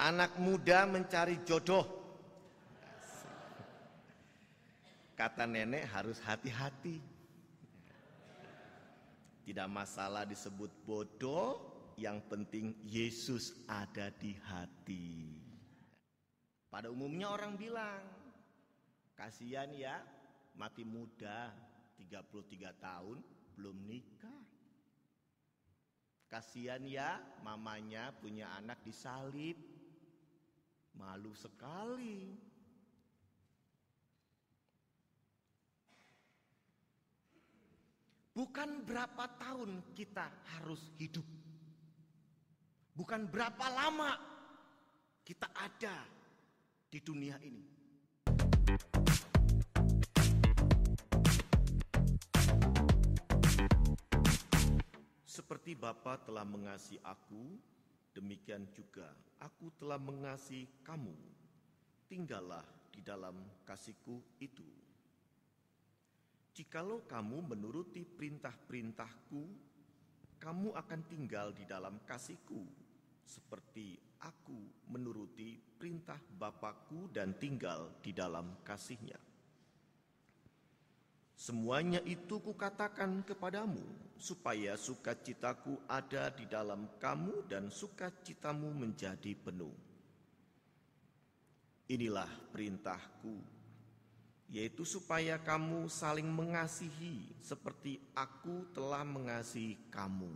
Anak muda mencari jodoh. Kata nenek harus hati-hati. Tidak masalah disebut bodoh, yang penting Yesus ada di hati. Pada umumnya orang bilang, kasihan ya, mati muda, 33 tahun belum nikah. Kasihan ya, mamanya punya anak disalib. Malu sekali. Bukan berapa tahun kita harus hidup. Bukan berapa lama kita ada di dunia ini. Seperti Bapa telah mengasihi aku, demikian juga aku telah mengasihi kamu. Tinggallah di dalam kasihku itu. Jikalau kamu menuruti perintah-perintahku, kamu akan tinggal di dalam kasihku, seperti aku menuruti perintah Bapakku dan tinggal di dalam kasihnya. Semuanya itu kukatakan kepadamu, supaya sukacitaku ada di dalam kamu dan sukacitamu menjadi penuh. Inilah perintahku, yaitu supaya kamu saling mengasihi seperti aku telah mengasihi kamu.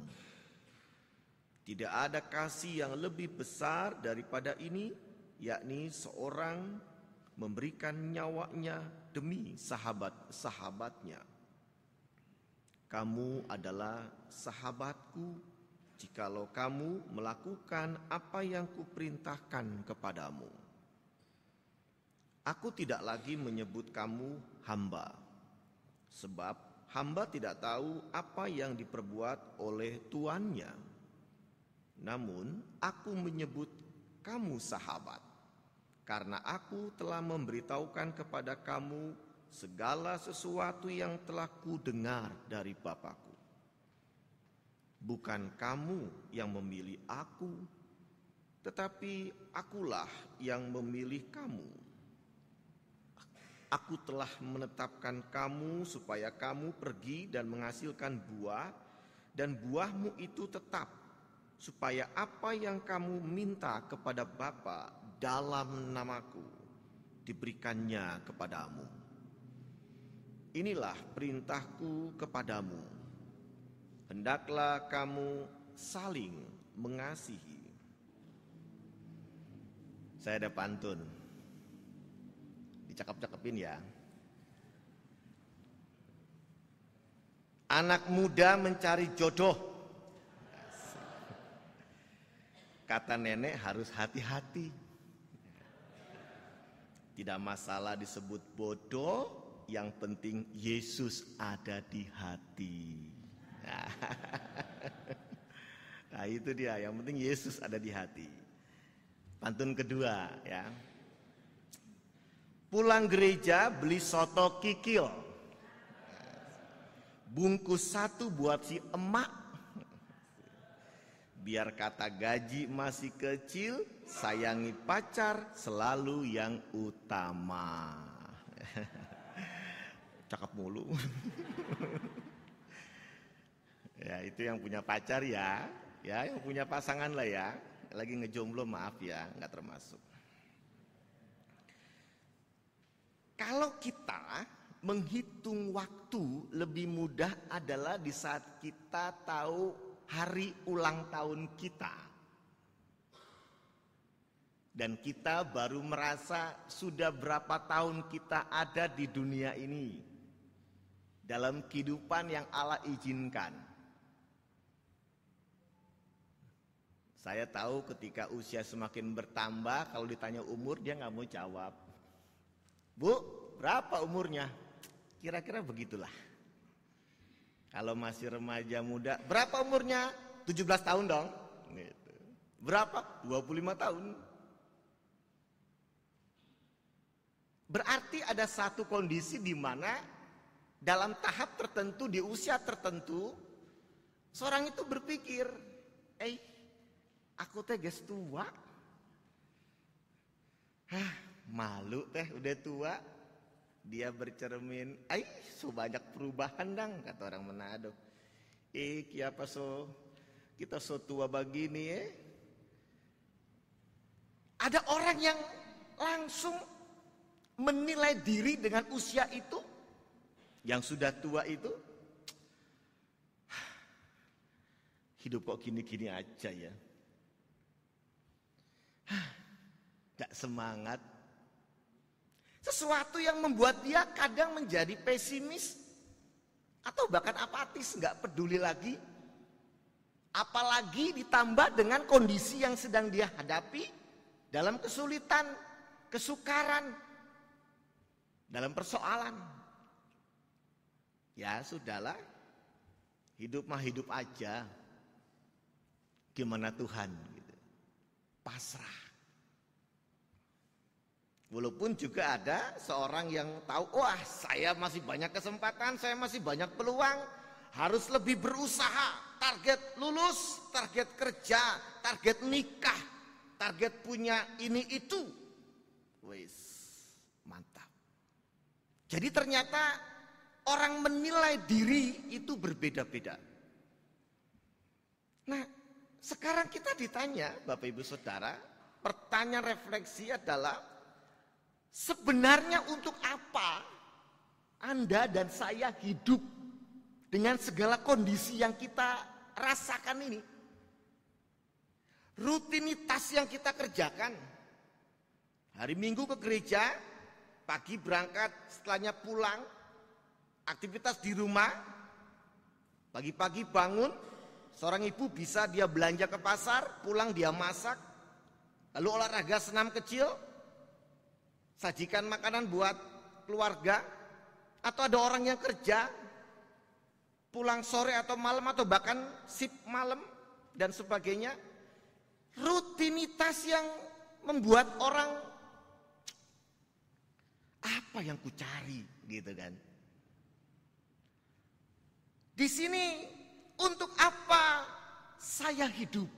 Tidak ada kasih yang lebih besar daripada ini, yakni seorang memberikan nyawanya demi sahabat-sahabatnya. Kamu adalah sahabatku jikalau kamu melakukan apa yang kuperintahkan kepadamu. Aku tidak lagi menyebut kamu hamba, sebab hamba tidak tahu apa yang diperbuat oleh tuannya. Namun aku menyebut kamu sahabat, karena aku telah memberitahukan kepada kamu segala sesuatu yang telah kudengar dari Bapakku. Bukan kamu yang memilih aku, tetapi akulah yang memilih kamu. Aku telah menetapkan kamu supaya kamu pergi dan menghasilkan buah, dan buahmu itu tetap, supaya apa yang kamu minta kepada Bapa dalam namaku diberikannya kepadamu. Inilah perintahku kepadamu, hendaklah kamu saling mengasihi. Saya ada pantun, dicakap-cakapin ya. Anak muda mencari jodoh. Kata nenek harus hati-hati. Tidak masalah disebut bodoh, yang penting Yesus ada di hati. Nah itu dia, yang penting Yesus ada di hati. Pantun kedua ya. Pulang gereja beli soto kikil, bungkus satu buat si emak. Biar kata gaji masih kecil, sayangi pacar selalu yang utama. Cakep mulu. Ya itu yang punya pacar ya yang punya pasangan lah ya. Lagi ngejomblo maaf ya, nggak termasuk. Kalau kita menghitung waktu lebih mudah adalah di saat kita tahu hari ulang tahun kita. Dan kita baru merasa sudah berapa tahun kita ada di dunia ini. Dalam kehidupan yang Allah izinkan. Saya tahu ketika usia semakin bertambah, kalau ditanya umur dia nggak mau jawab. Bu, berapa umurnya? Kira-kira begitulah. Kalau masih remaja muda, berapa umurnya? 17 tahun dong. Gitu. Berapa? 25 tahun. Berarti ada satu kondisi di mana dalam tahap tertentu, di usia tertentu, seorang itu berpikir, aku teh geus tua. Malu teh udah tua. Dia bercermin, so banyak perubahan dang, kata orang Manado. Kiapa kita so tua begini ya. Ada orang yang langsung menilai diri dengan usia itu, yang sudah tua itu, hidup kok gini-gini aja ya. Gak semangat. Sesuatu yang membuat dia kadang menjadi pesimis atau bahkan apatis, gak peduli lagi. Apalagi ditambah dengan kondisi yang sedang dia hadapi dalam kesulitan, kesukaran, dalam persoalan. Ya sudahlah, hidup mah hidup aja. Gimana Tuhan gitu. Pasrah. Walaupun juga ada seorang yang tahu, wah saya masih banyak kesempatan, saya masih banyak peluang, harus lebih berusaha, target lulus, target kerja, target nikah, target punya ini itu. Wis, mantap. Jadi ternyata orang menilai diri itu berbeda-beda. Nah, sekarang kita ditanya, Bapak Ibu Saudara, pertanyaan refleksi adalah, sebenarnya untuk apa Anda dan saya hidup dengan segala kondisi yang kita rasakan ini? Rutinitas yang kita kerjakan. Hari Minggu ke gereja, pagi berangkat, setelahnya pulang, aktivitas di rumah, pagi-pagi bangun, seorang ibu bisa dia belanja ke pasar, pulang dia masak, lalu olahraga senam kecil, sajikan makanan buat keluarga, atau ada orang yang kerja pulang sore atau malam atau bahkan shift malam dan sebagainya. Rutinitas yang membuat orang, apa yang ku cari gitu kan. Di sini untuk apa saya hidup?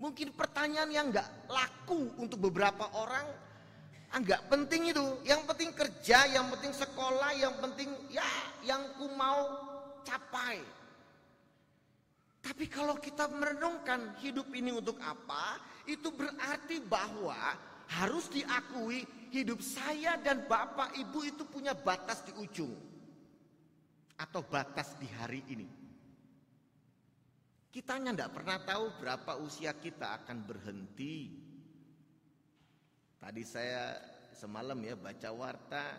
Mungkin pertanyaan yang enggak laku untuk beberapa orang. Enggak penting itu, yang penting kerja, yang penting sekolah, yang penting ya yang ku mau capai. Tapi kalau kita merenungkan hidup ini untuk apa, itu berarti bahwa harus diakui hidup saya dan Bapak Ibu itu punya batas di ujung. Atau batas di hari ini. Kita enggak pernah tahu berapa usia kita akan berhenti. Tadi saya semalam ya baca warta,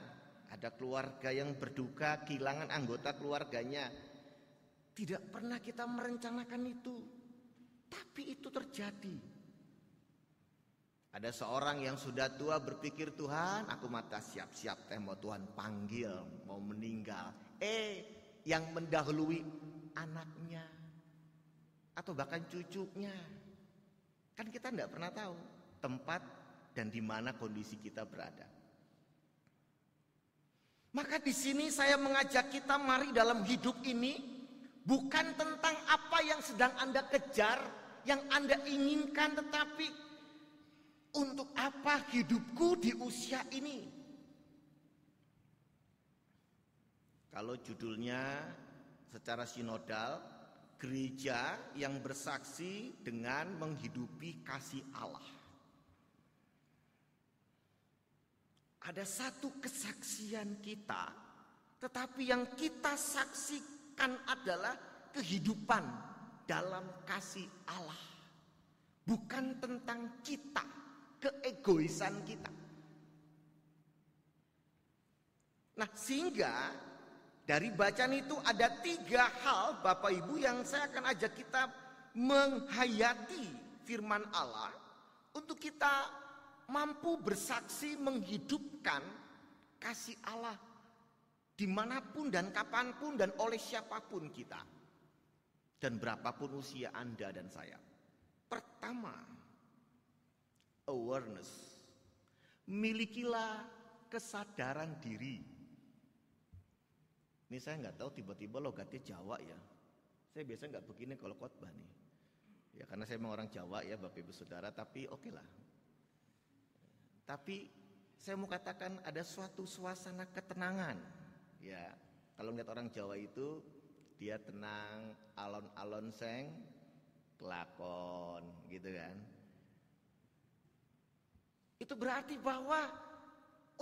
ada keluarga yang berduka kehilangan anggota keluarganya. Tidak pernah kita merencanakan itu, tapi itu terjadi. Ada seorang yang sudah tua berpikir, Tuhan aku mata siap-siap teh mau Tuhan panggil, mau meninggal. Yang mendahului anaknya atau bahkan cucunya. Kan kita tidak pernah tahu tempat dan di mana kondisi kita berada. Maka di sini saya mengajak kita, mari dalam hidup ini bukan tentang apa yang sedang Anda kejar, yang Anda inginkan, tetapi untuk apa hidupku di usia ini. Kalau judulnya secara sinodal, gereja yang bersaksi dengan menghidupi kasih Allah. Ada satu kesaksian kita, tetapi yang kita saksikan adalah kehidupan dalam kasih Allah. Bukan tentang kita, keegoisan kita. Nah, sehingga dari bacaan itu ada 3 hal Bapak Ibu yang saya akan ajak kita menghayati firman Allah untuk kita mampu bersaksi menghidupkan kasih Allah dimanapun dan kapanpun dan oleh siapapun kita dan berapapun usia Anda dan saya. Pertama, awareness. Milikilah kesadaran diri. Ini saya nggak tahu, tiba-tiba logatnya Jawa ya. Saya biasa nggak begini kalau khotbah nih. Ya karena saya memang orang Jawa ya Bapak Ibu Saudara, tapi oke lah. Tapi saya mau katakan ada suatu suasana ketenangan. Ya, kalau melihat orang Jawa itu dia tenang, alon-alon seng kelakon, gitu kan. Itu berarti bahwa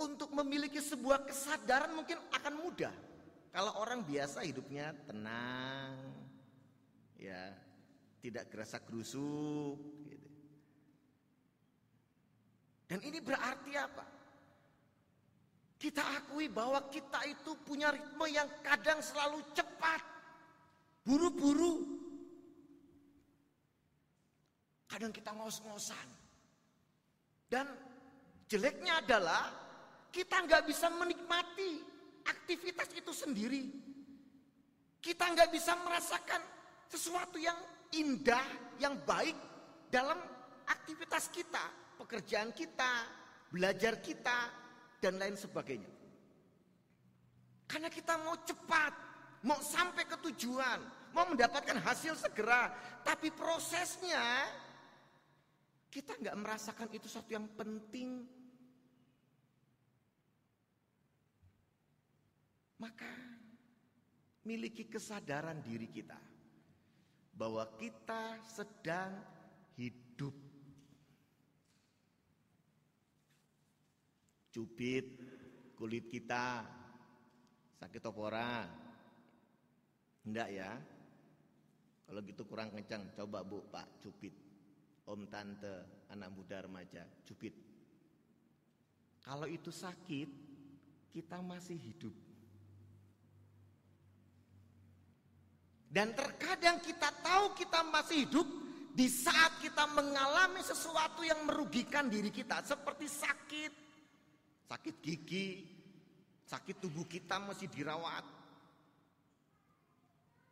untuk memiliki sebuah kesadaran mungkin akan mudah. Kalau orang biasa hidupnya tenang, ya, tidak gerasa gerusuk, gitu. Dan ini berarti apa? Kita akui bahwa kita itu punya ritme yang kadang selalu cepat, buru-buru. Kadang kita ngos-ngosan. Dan jeleknya adalah kita nggak bisa menikmati aktivitas itu sendiri. Kita nggak bisa merasakan sesuatu yang indah, yang baik dalam aktivitas kita, pekerjaan kita, belajar kita, dan lain sebagainya. Karena kita mau cepat, mau sampai ke tujuan, mau mendapatkan hasil segera, tapi prosesnya kita nggak merasakan itu sesuatu yang penting. Maka miliki kesadaran diri kita bahwa kita sedang hidup. Cubit kulit kita, sakit opora? Enggak ya. Kalau gitu kurang kencang, coba Bu, Pak, cubit. Om, tante, anak muda, remaja, cubit. Kalau itu sakit, kita masih hidup. Dan terkadang kita tahu kita masih hidup di saat kita mengalami sesuatu yang merugikan diri kita, seperti sakit gigi, sakit tubuh kita masih dirawat,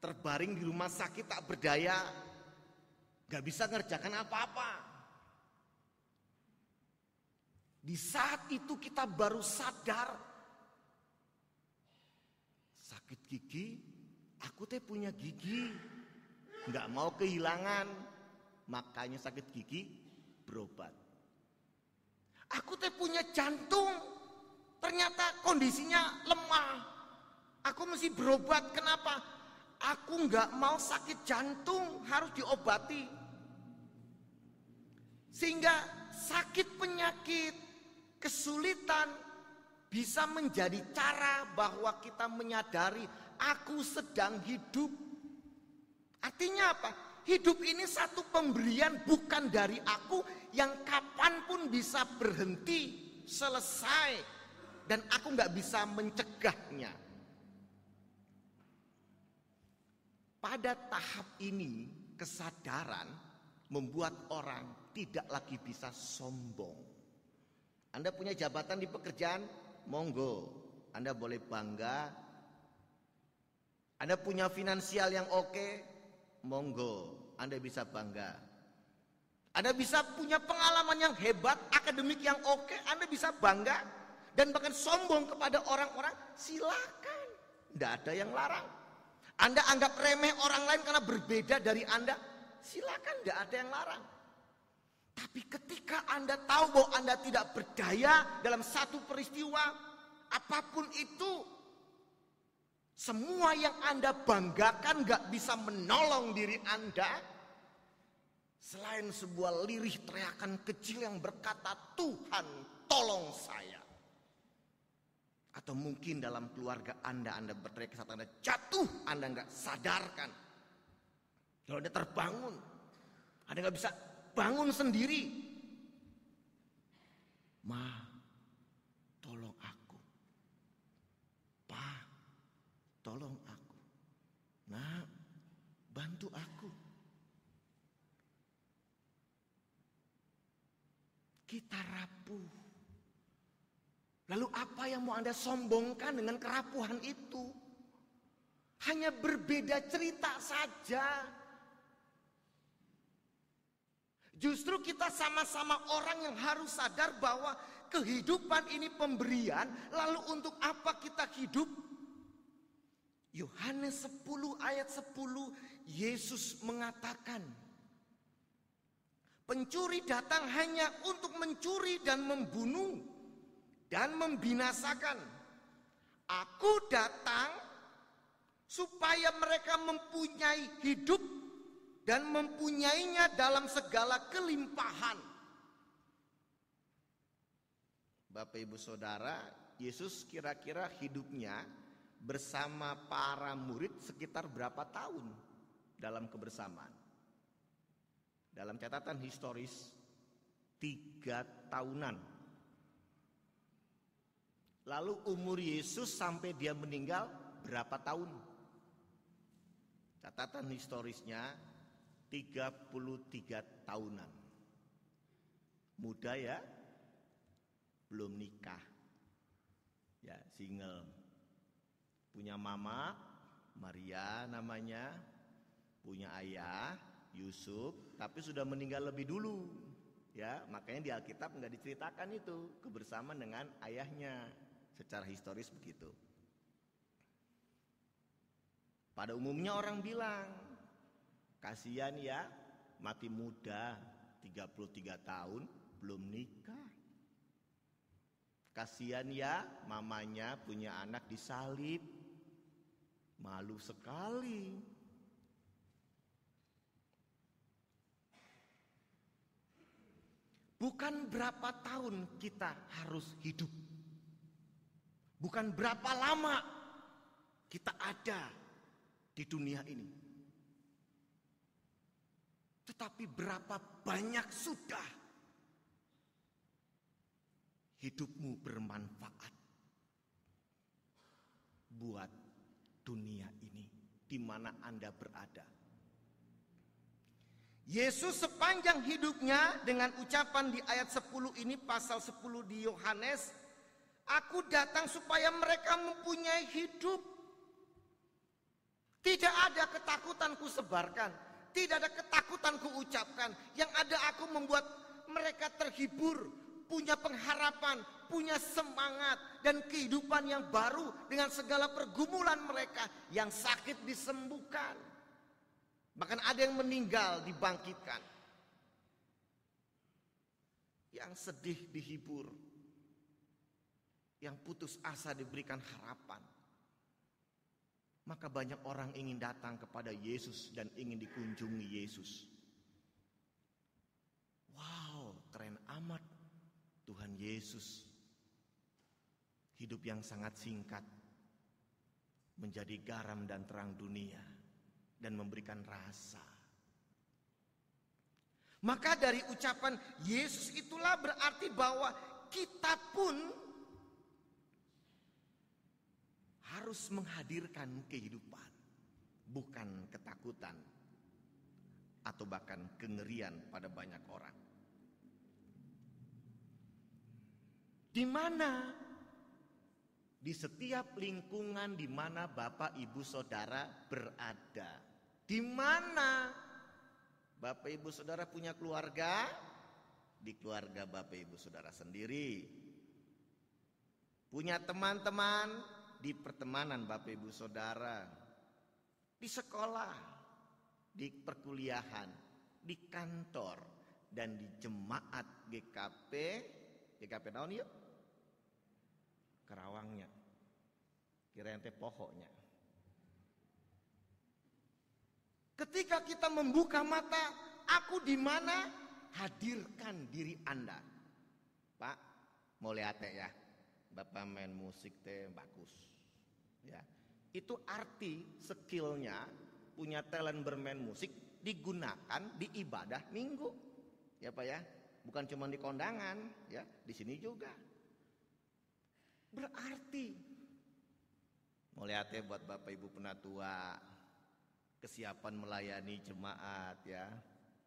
terbaring di rumah sakit tak berdaya, gak bisa ngerjakan apa-apa. Di saat itu kita baru sadar, sakit gigi, aku teh punya gigi, gak mau kehilangan, makanya sakit gigi berobat. Aku teh punya jantung, ternyata kondisinya lemah, aku mesti berobat. Kenapa? Aku gak mau sakit jantung harus diobati. Sehingga sakit penyakit, kesulitan bisa menjadi cara bahwa kita menyadari aku sedang hidup. Artinya apa? Hidup ini satu pemberian bukan dari aku yang kapanpun bisa berhenti, selesai, dan aku gak bisa mencegahnya. Pada tahap ini kesadaran membuat orang tidak lagi bisa sombong. Anda punya jabatan di pekerjaan, monggo, Anda boleh bangga. Anda punya finansial yang oke, monggo, Anda bisa bangga. Anda bisa punya pengalaman yang hebat, akademik yang oke, Anda bisa bangga. Dan bahkan sombong kepada orang-orang, silakan, tidak ada yang larang. Anda anggap remeh orang lain karena berbeda dari Anda, silakan, tidak ada yang larang. Tapi ketika Anda tahu bahwa Anda tidak berdaya dalam satu peristiwa, apapun itu, semua yang Anda banggakan gak bisa menolong diri Anda, selain sebuah lirih teriakan kecil yang berkata, Tuhan tolong saya. Atau mungkin dalam keluarga Anda berteriak saat Anda jatuh, Anda gak sadarkan. Kalau Anda terbangun, Anda gak bisa bangun sendiri. Ma, tolong aku. Pa, tolong aku. Nah, bantu aku. Kita rapuh. Lalu apa yang mau Anda sombongkan dengan kerapuhan itu? Hanya berbeda cerita saja. Justru kita sama-sama orang yang harus sadar bahwa kehidupan ini pemberian. Lalu untuk apa kita hidup? Yohanes 10 ayat 10, Yesus mengatakan Pencuri datang hanya untuk mencuri dan membunuh dan membinasakan. Aku datang supaya mereka mempunyai hidup dan mempunyainya dalam segala kelimpahan. Bapak Ibu Saudara, Yesus kira-kira hidupnya bersama para murid sekitar berapa tahun dalam kebersamaan? Dalam catatan historis 3 tahunan. Lalu umur Yesus sampai dia meninggal berapa tahun? Catatan historisnya 33 tahunan. Muda ya, belum nikah. Ya, single. Punya mama, Maria namanya. Punya ayah, Yusuf, tapi sudah meninggal lebih dulu. Ya, makanya di Alkitab nggak diceritakan itu kebersamaan dengan ayahnya. Secara historis begitu. Pada umumnya orang bilang, kasihan ya, mati muda, 33 tahun belum nikah. Kasihan ya, mamanya punya anak disalib. Malu sekali. Bukan berapa tahun kita harus hidup. Bukan berapa lama kita ada di dunia ini. Tetapi berapa banyak sudah hidupmu bermanfaat buat dunia ini di mana Anda berada. Yesus sepanjang hidupnya dengan ucapan di ayat 10 ini, pasal 10 di Yohanes, aku datang supaya mereka mempunyai hidup. Tidak ada ketakutan ku sebarkan, tidak ada ketakutan ku ucapkan. Yang ada aku membuat mereka terhibur, punya pengharapan, punya semangat dan kehidupan yang baru dengan segala pergumulan mereka. Yang sakit disembuhkan. Bahkan ada yang meninggal dibangkitkan. Yang sedih dihibur. Yang putus asa diberikan harapan. Maka banyak orang ingin datang kepada Yesus dan ingin dikunjungi Yesus. Wow, keren amat Tuhan Yesus. Hidup yang sangat singkat. Menjadi garam dan terang dunia. Dan memberikan rasa. Maka dari ucapan Yesus itulah berarti bahwa kita pun harus menghadirkan kehidupan, bukan ketakutan atau bahkan kengerian pada banyak orang. Di mana? Di setiap lingkungan di mana Bapak Ibu Saudara berada. Di mana Bapak Ibu Saudara punya keluarga? Di keluarga Bapak Ibu Saudara sendiri. Punya teman-teman? Di pertemanan Bapak Ibu Saudara. Di sekolah, di perkuliahan, di kantor, dan di jemaat GKP. GKP naon yuk? Kerawangnya. Kirain teh pohoknya. Ketika kita membuka mata, aku di mana? Hadirkan diri Anda. Pak, mau lihat ya. Bapak main musik teh bagus. Ya. Itu arti skillnya, punya talent bermain musik digunakan di ibadah minggu. Ya Pak ya. Bukan cuma di kondangan, ya, di sini juga. Berarti mau lihat ya buat Bapak Ibu penatua, kesiapan melayani jemaat ya.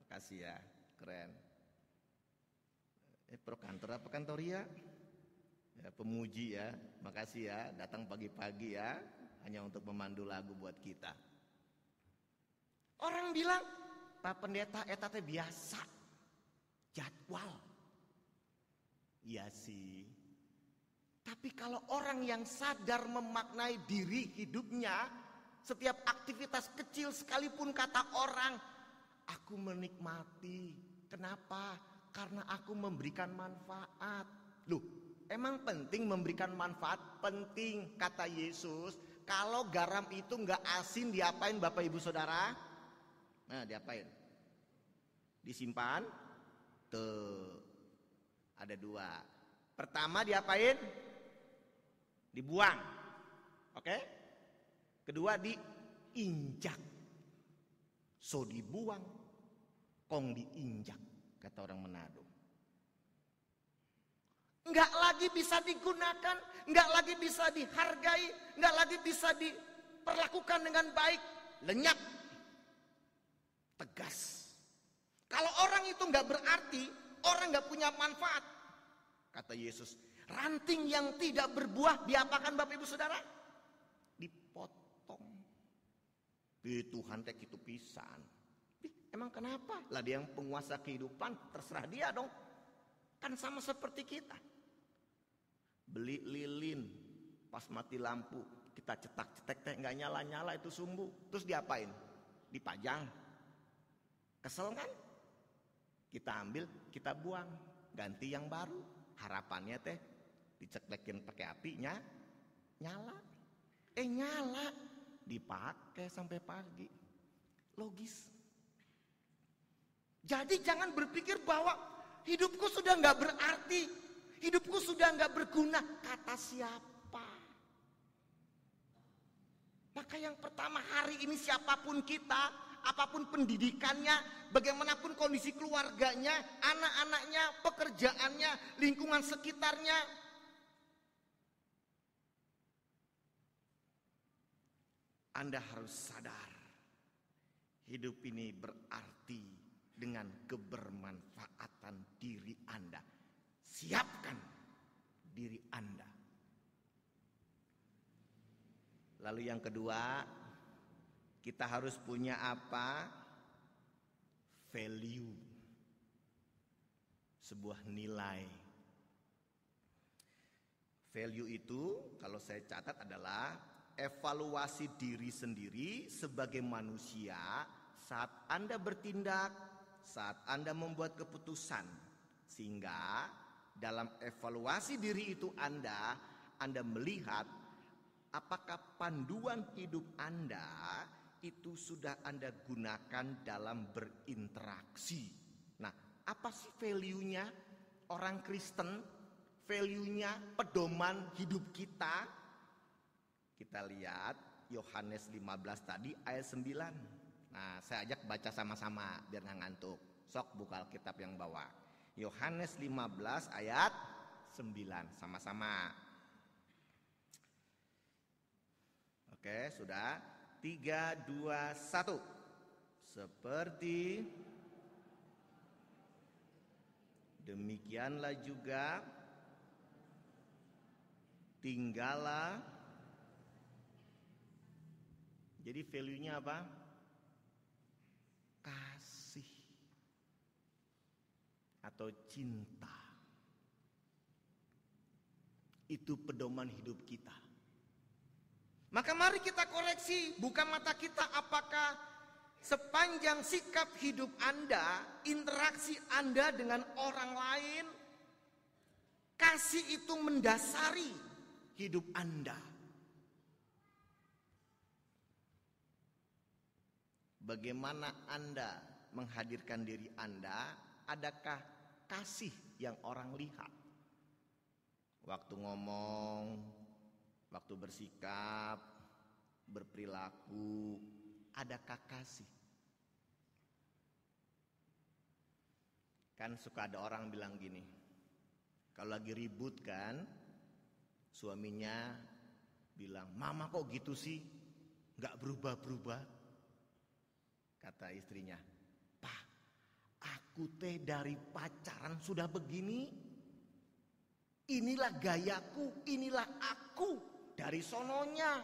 Makasih ya, keren. Pro kantor apa kantoria? Ya, pemuji ya, makasih ya, datang pagi-pagi ya, hanya untuk memandu lagu buat kita. Orang bilang, Pak Pendeta eta teh biasa, jadwal. Iya sih. Tapi kalau orang yang sadar memaknai diri hidupnya, setiap aktivitas kecil sekalipun kata orang, aku menikmati Kenapa? Karena aku memberikan manfaat. Loh, emang penting memberikan manfaat? Penting, kata Yesus. Kalau garam itu nggak asin, diapain Bapak Ibu Saudara? Nah, diapain? Disimpan. Tuh, ada dua. Pertama diapain? Dibuang. Oke? Kedua diinjak. So dibuang, kong diinjak, kata orang Manado. Enggak lagi bisa digunakan, enggak lagi bisa dihargai, enggak lagi bisa diperlakukan dengan baik. Lenyap, tegas. Kalau orang itu enggak berarti, orang enggak punya manfaat, kata Yesus, ranting yang tidak berbuah diapakan Bapak Ibu Saudara? Dipotong. Tuhan teh itu pisan. Emang kenapa? Lah dia yang penguasa kehidupan, terserah dia dong. Kan sama seperti kita. Beli lilin, pas mati lampu, kita cetak-cetek teh nggak nyala-nyala itu sumbu. Terus diapain? Dipajang. Kesel kan? Kita ambil, kita buang, ganti yang baru. Harapannya teh diceklekin pakai apinya, nyala. Nyala, dipakai sampai pagi. Logis. Jadi jangan berpikir bahwa hidupku sudah nggak berarti, hidupku sudah nggak berguna. Kata siapa? Maka yang pertama hari ini siapapun kita, apapun pendidikannya, bagaimanapun kondisi keluarganya, anak-anaknya, pekerjaannya, lingkungan sekitarnya, Anda harus sadar, hidup ini berarti dengan kebermanfaatan diri Anda. Siapkan diri Anda. Lalu yang kedua, kita harus punya apa? Value. Sebuah nilai. Value itu kalau saya catat adalah evaluasi diri sendiri sebagai manusia saat Anda bertindak, saat Anda membuat keputusan. Sehingga dalam evaluasi diri itu Anda melihat apakah panduan hidup Anda itu sudah Anda gunakan dalam berinteraksi. Nah, apa sih value-nya orang Kristen? Value-nya pedoman hidup kita? Kita lihat Yohanes 15 tadi ayat 9. Nah, saya ajak baca sama-sama biar nggak ngantuk. Sok buka Alkitab yang bawah. Yohanes 15 ayat 9 sama-sama. Oke, sudah. 3, 2, 1. Seperti demikianlah juga tinggallah. Jadi value-nya apa? Kasih atau cinta. Itu pedoman hidup kita. Maka mari kita koreksi, buka mata kita apakah sepanjang sikap hidup Anda, interaksi Anda dengan orang lain, kasih itu mendasari hidup Anda. Bagaimana Anda menghadirkan diri Anda? Adakah kasih yang orang lihat? Waktu ngomong, waktu bersikap, berperilaku, adakah kasih? Kan suka ada orang bilang gini, kalau lagi ribut kan, suaminya bilang, "Mama kok gitu sih? Gak berubah-berubah." Kata istrinya, "Pak, aku teh dari pacaran sudah begini. Inilah gayaku, inilah aku dari sononya.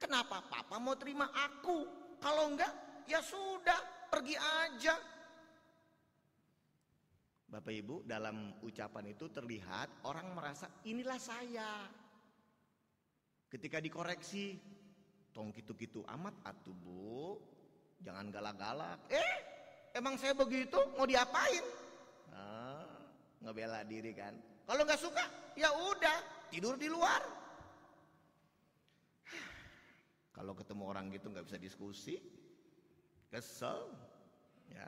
Kenapa papa mau terima aku? Kalau enggak, ya sudah, pergi aja." Bapak Ibu, dalam ucapan itu terlihat orang merasa inilah saya. Ketika dikoreksi, tong gitu-gitu amat atuh Bu. Jangan galak-galak. Emang saya begitu, mau diapain? Ngebela diri kan. Kalau nggak suka, ya udah, tidur di luar. Kalau ketemu orang gitu nggak bisa diskusi, kesel, ya.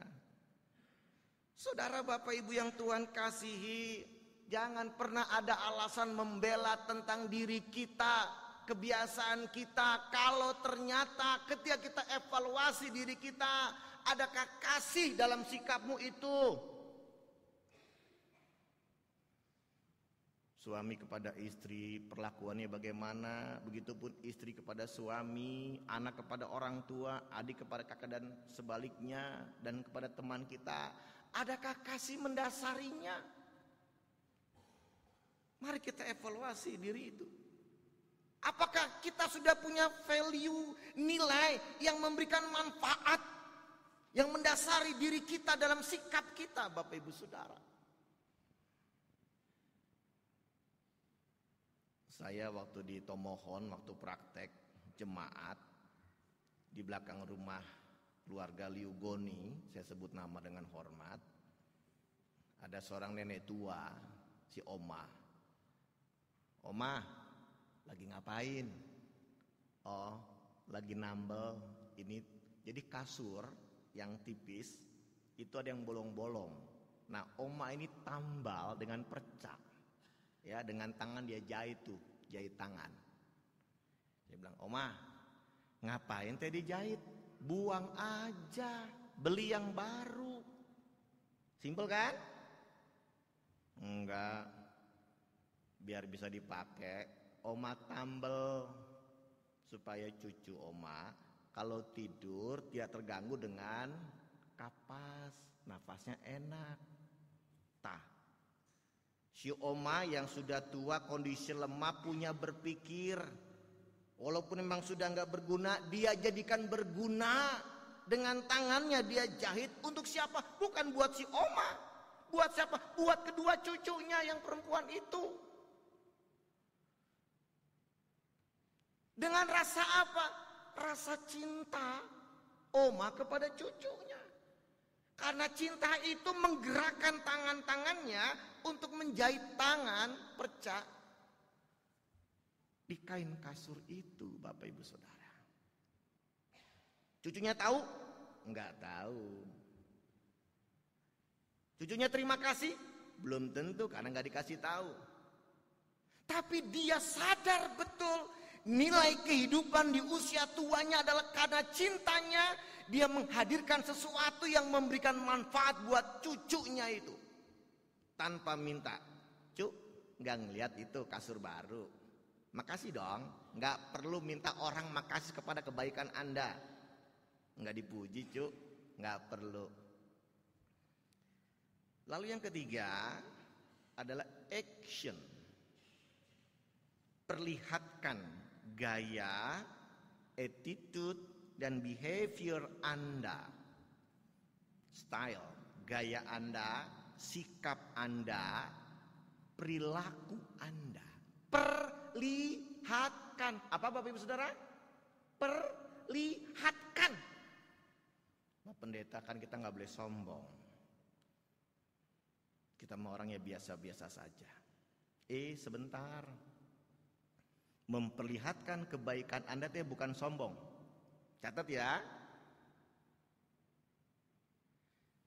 Saudara Bapak Ibu yang Tuhan kasihi, jangan pernah ada alasan membela tentang diri kita, kebiasaan kita. Kalau ternyata ketika kita evaluasi diri kita, adakah kasih dalam sikapmu itu? Suami kepada istri, perlakuannya bagaimana? Begitupun istri kepada suami, anak kepada orang tua, adik kepada kakak dan sebaliknya, dan kepada teman kita. Adakah kasih mendasarinya? Mari kita evaluasi diri itu. Apakah kita sudah punya value, nilai yang memberikan manfaat, yang mendasari diri kita dalam sikap kita, Bapak Ibu Saudara? Saya waktu di Tomohon, waktu praktek jemaat di belakang rumah keluarga Liugoni, saya sebut nama dengan hormat, ada seorang nenek tua, si Oma. Oma, lagi ngapain? Oh, lagi nambel. Ini jadi kasur yang tipis, itu ada yang bolong-bolong. Nah, Oma ini tambal dengan perca. Ya, dengan tangan dia jahit tuh, jahit tangan. Dia bilang, Oma, ngapain teh dijahit? Buang aja, beli yang baru. Simpel kan? Enggak, biar bisa dipakai. Oma tambel supaya cucu Oma kalau tidur tidak terganggu dengan kapas, nafasnya enak. Tah, si Oma yang sudah tua, kondisi lemah, punya berpikir. Walaupun memang sudah nggak berguna, dia jadikan berguna. Dengan tangannya dia jahit. Untuk siapa? Bukan buat si Oma. Buat siapa? Buat kedua cucunya yang perempuan itu. Dengan rasa apa? Rasa cinta Oma kepada cucunya. Karena cinta itu menggerakkan tangan-tangannya untuk menjahit tangan perca di kain kasur itu, Bapak Ibu Saudara. Cucunya tahu? Enggak tahu. Cucunya terima kasih? Belum tentu, karena enggak dikasih tahu. Tapi dia sadar betul nilai kehidupan di usia tuanya adalah karena cintanya. Dia menghadirkan sesuatu yang memberikan manfaat buat cucunya itu. Tanpa minta. Cuk, nggak ngeliat itu kasur baru. Makasih dong. Nggak perlu minta orang makasih kepada kebaikan Anda. Nggak dipuji, cuk. Nggak perlu. Lalu yang ketiga adalah action. Perlihatkan gaya, attitude, dan behavior Anda, style, gaya Anda, sikap Anda, perilaku Anda. Perlihatkan. Apa Bapak Ibu Saudara? Perlihatkan. Nah, pendeta kan kita nggak boleh sombong. Kita mau orangnya biasa-biasa saja. Sebentar. Memperlihatkan kebaikan Anda itu bukan sombong. Catat ya.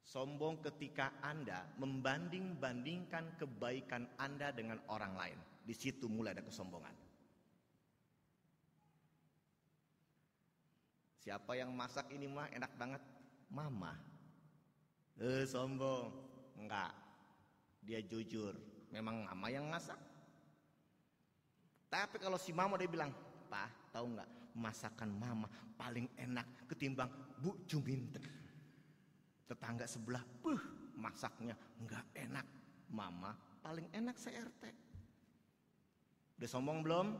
Sombong ketika Anda membanding-bandingkan kebaikan Anda dengan orang lain. Di situ mulai ada kesombongan. Siapa yang masak ini mah enak banget? Mama. Sombong. Enggak. Dia jujur. Memang mama yang masak. Tapi kalau si mama dia bilang, Pak, tahu nggak? Masakan mama paling enak ketimbang Bu Juminten. Tetangga sebelah, masaknya nggak enak. Mama paling enak se-RT. Udah sombong belum?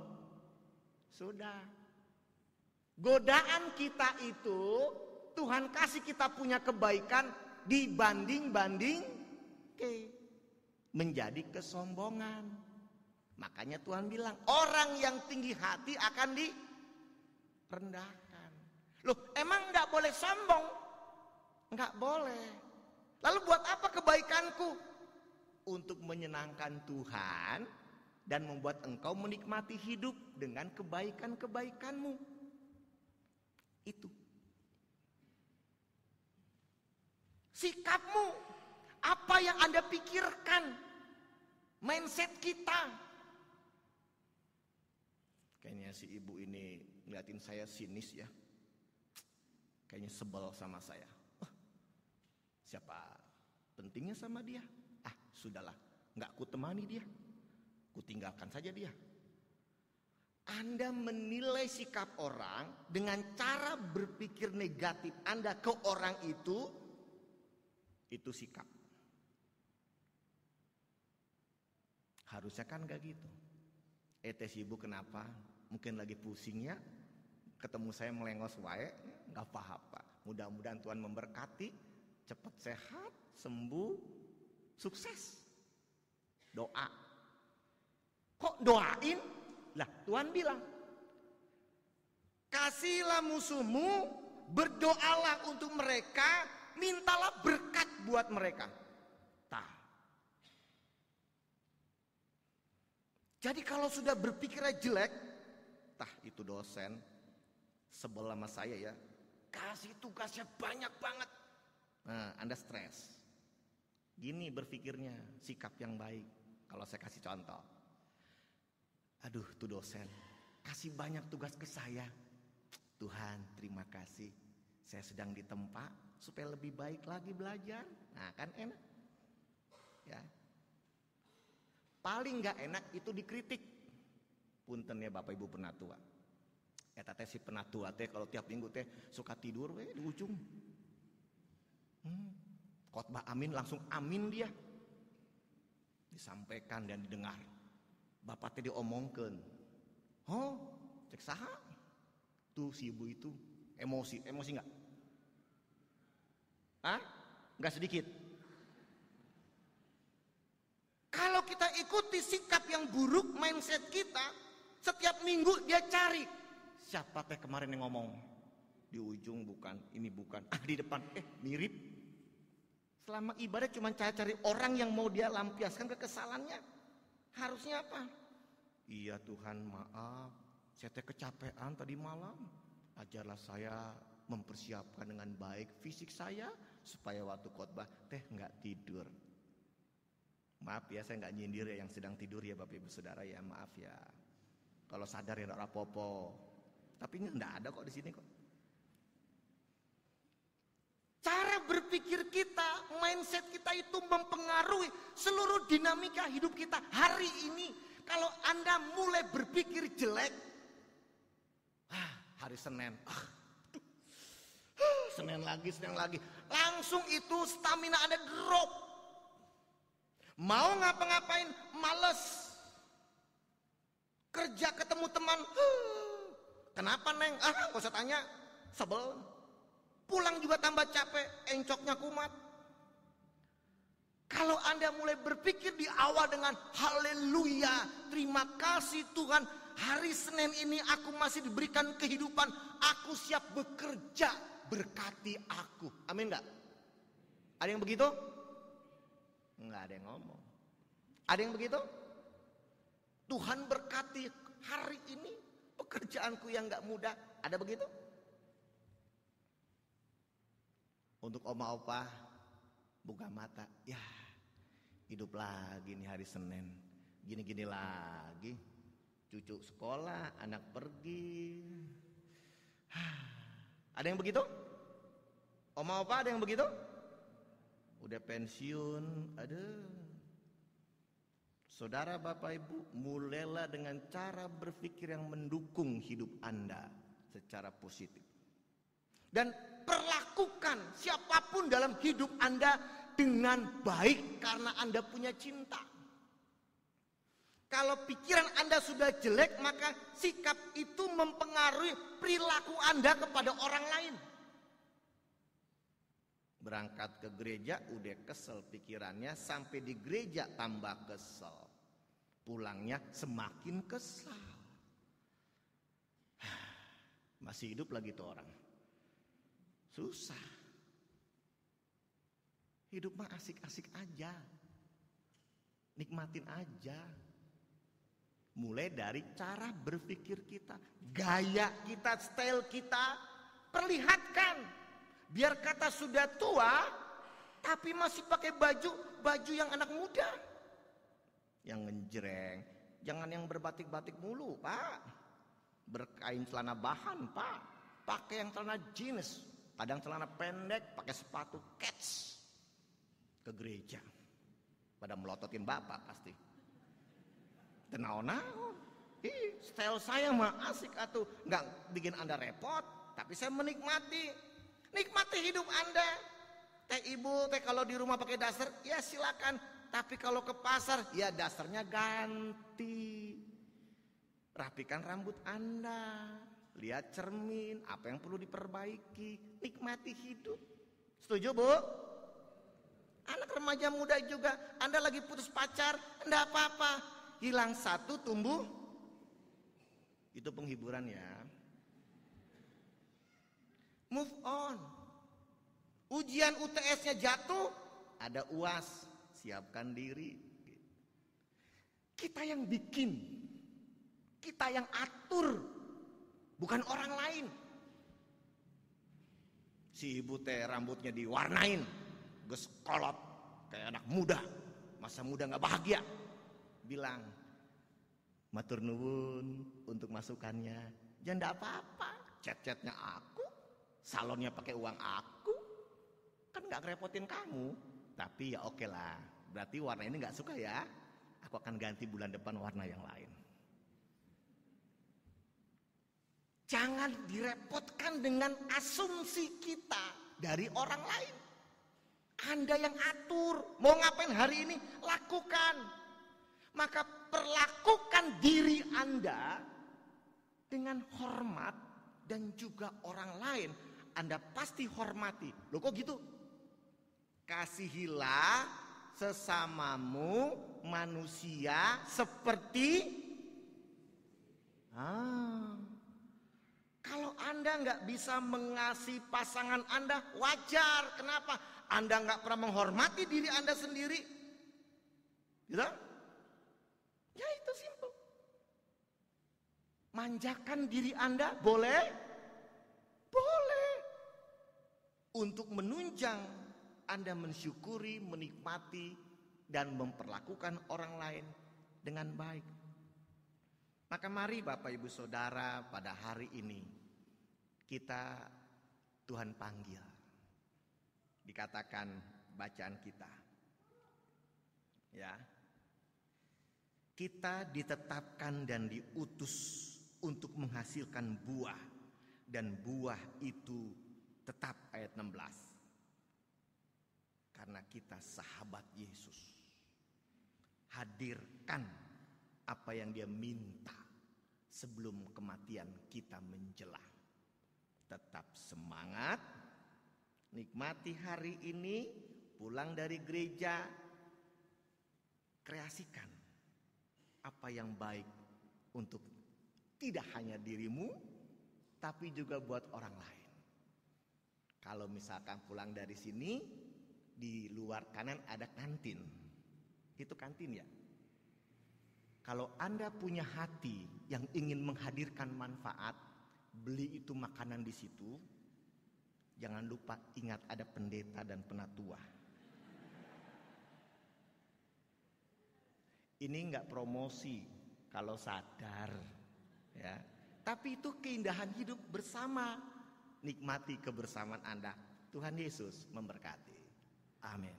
Sudah. Godaan kita itu, Tuhan kasih kita punya kebaikan dibanding-banding menjadi kesombongan. Makanya Tuhan bilang, orang yang tinggi hati akan direndahkan. Loh, emang nggak boleh sombong? Enggak boleh. Lalu buat apa kebaikanku? Untuk menyenangkan Tuhan dan membuat engkau menikmati hidup dengan kebaikan-kebaikanmu. Itu. Sikapmu, apa yang Anda pikirkan, mindset kita. Kayaknya si ibu ini ngeliatin saya sinis ya. Kayaknya sebel sama saya. Siapa pentingnya sama dia? Sudahlah, nggak ku temani dia. Ku tinggalkan saja dia. Anda menilai sikap orang dengan cara berpikir negatif Anda ke orang itu sikap. Harusnya kan gak gitu. Teh ibu kenapa? Mungkin lagi pusingnya, ketemu saya melengos wae, gak apa-apa. Mudah-mudahan Tuhan memberkati, cepat sehat, sembuh, sukses. Doa. Kok doain? Lah Tuhan bilang, kasihlah musuhmu, berdoalah untuk mereka, mintalah berkat buat mereka. Jadi kalau sudah berpikirnya jelek, itu dosen sebel sama saya ya, kasih tugasnya banyak banget. Nah, Anda stres. Gini berpikirnya, sikap yang baik. Kalau saya kasih contoh, aduh tuh dosen kasih banyak tugas ke saya. Tuhan terima kasih, saya sedang ditempa supaya lebih baik lagi belajar. Nah kan enak ya. Paling gak enak itu dikritik. Punten ya Bapak Ibu penatua. Eta teh si penatua teh kalau tiap minggu teh suka tidur di ujung. Khotbah amin langsung amin dia. Disampaikan dan didengar. Bapak teh diomongkeun. Cek saha? Tuh si ibu itu emosi enggak? Enggak sedikit. Kalau kita ikuti sikap yang buruk, mindset kita, setiap minggu dia cari. Siapa teh kemarin yang ngomong? Di ujung bukan, ini bukan, di depan, mirip. Selama ibadah cuma cari orang yang mau dia lampiaskan kekesalannya. Harusnya apa? Iya Tuhan maaf, saya teh kecapean tadi malam. Ajarlah saya mempersiapkan dengan baik fisik saya, supaya waktu khotbah teh nggak tidur. Maaf ya, saya nggak nyindir ya yang sedang tidur ya Bapak Ibu Saudara ya, maaf ya. Kalau sadar ya nggak apa-apa. Tapi ini nggak ada kok di sini kok. Cara berpikir kita, mindset kita itu mempengaruhi seluruh dinamika hidup kita hari ini. Kalau Anda mulai berpikir jelek, hari Senin, Senin lagi, langsung itu stamina Anda drop. Mau ngapa-ngapain males. Kerja ketemu teman, kenapa Neng? Gak usah tanya, sebel. Pulang juga tambah capek, encoknya kumat. Kalau Anda mulai berpikir di awal dengan haleluya, terima kasih Tuhan, hari Senin ini aku masih diberikan kehidupan, aku siap bekerja, berkati aku. Amin gak? Ada yang begitu? Enggak ada yang ngomong. Ada yang begitu? Tuhan berkati hari ini pekerjaanku yang gak mudah. Ada begitu? Untuk oma-opa buka mata, ya hidup lagi nih hari Senin, gini-gini lagi, cucu sekolah, anak pergi. Ada yang begitu? Oma-opa ada yang begitu? Udah pensiun, Saudara Bapak Ibu, mulailah dengan cara berpikir yang mendukung hidup Anda secara positif. Dan perlakukan siapapun dalam hidup Anda dengan baik karena Anda punya cinta. Kalau pikiran Anda sudah jelek, maka sikap itu mempengaruhi perilaku Anda kepada orang lain. Berangkat ke gereja udah kesel pikirannya, sampai di gereja tambah kesel. Pulangnya semakin kesal. Masih hidup lagi tuh orang. Susah. Hidup mah asik-asik aja. Nikmatin aja. Mulai dari cara berpikir kita, gaya kita, style kita, perlihatkan. Biar kata sudah tua, tapi masih pakai baju yang anak muda. Yang ngejreng, jangan yang berbatik-batik mulu, Pak. Berkain celana bahan, Pak. Pakai yang celana jeans, kadang celana pendek, pakai sepatu kets. Ke gereja. Pada melototin Bapak pasti. Tenau-naon. Style saya mah asik atuh, nggak bikin Anda repot, tapi saya menikmati. Nikmati hidup Anda. Teh ibu, teh kalau di rumah pakai daster, ya silakan. Tapi kalau ke pasar, ya dasternya ganti. Rapikan rambut Anda. Lihat cermin, apa yang perlu diperbaiki. Nikmati hidup. Setuju, Bu? Anak remaja muda juga, Anda lagi putus pacar, enggak apa-apa. Hilang satu, tumbuh. Itu penghiburan ya. Move on. Ujian UTS-nya jatuh, ada UAS, siapkan diri. Kita yang bikin, kita yang atur, bukan orang lain. Si ibu teh rambutnya diwarnain, geus kolot kayak anak muda, masa muda nggak bahagia. Bilang, matur nuwun untuk masukannya. Jangan enggak apa-apa, cat-catnya aku, salonnya pakai uang aku, kan nggak ngerepotin kamu. Tapi ya oke lah, berarti warna ini nggak suka ya. Aku akan ganti bulan depan warna yang lain. Jangan direpotkan dengan asumsi kita dari orang lain. Anda yang atur, mau ngapain hari ini, lakukan. Maka perlakukan diri Anda dengan hormat dan juga orang lain. Anda pasti hormati. Loh kok gitu? Kasihilah sesamamu manusia seperti kalau Anda nggak bisa mengasihi pasangan Anda, wajar. Kenapa? Anda nggak pernah menghormati diri Anda sendiri. Gitu? Ya itu simpel. Manjakan diri Anda boleh? Boleh. Untuk menunjang Anda mensyukuri, menikmati, dan memperlakukan orang lain dengan baik. Maka mari Bapak Ibu Saudara, pada hari ini kita Tuhan panggil. Dikatakan bacaan kita. Ya. Kita ditetapkan dan diutus untuk menghasilkan buah. Dan buah itu tetap ayat 16. Karena kita sahabat Yesus. Hadirkan apa yang dia minta sebelum kematian kita menjelang. Tetap semangat, nikmati hari ini, pulang dari gereja, kreasikan apa yang baik untuk tidak hanya dirimu, tapi juga buat orang lain. Kalau misalkan pulang dari sini, di luar kanan ada kantin. Itu kantin ya. Kalau Anda punya hati yang ingin menghadirkan manfaat, beli itu makanan di situ. Jangan lupa ingat ada pendeta dan penatua. Ini enggak promosi kalau sadar, ya. Tapi itu keindahan hidup bersama. Nikmati kebersamaan Anda. Tuhan Yesus memberkati. Amin.